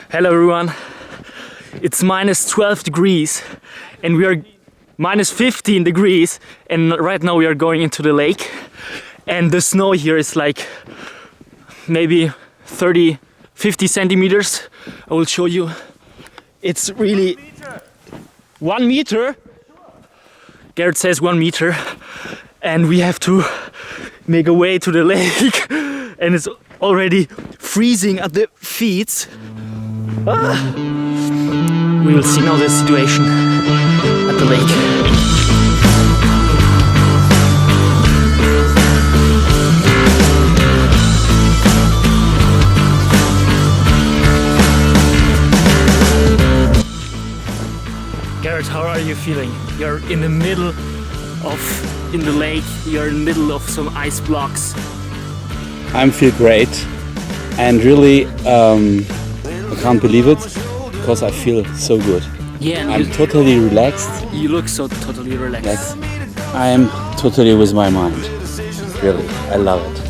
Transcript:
Hello everyone. It's minus 12 degrees and we are minus 15 degrees and right now we are going into the lake and the snow here is like maybe 50 centimeters. I will show you. It's really 1 meter. Gerrit says 1 meter and we have to make a way to the lake and it's already freezing at the feet. We will see now the situation at the lake. Gerrit, how are you feeling? You're in the middle in the lake, you're in the middle of some ice blocks. I feel great and really I can't believe it because I feel so good. Yeah, I'm totally relaxed. You look so totally relaxed. Yes, I am totally with my mind. Really, I love it.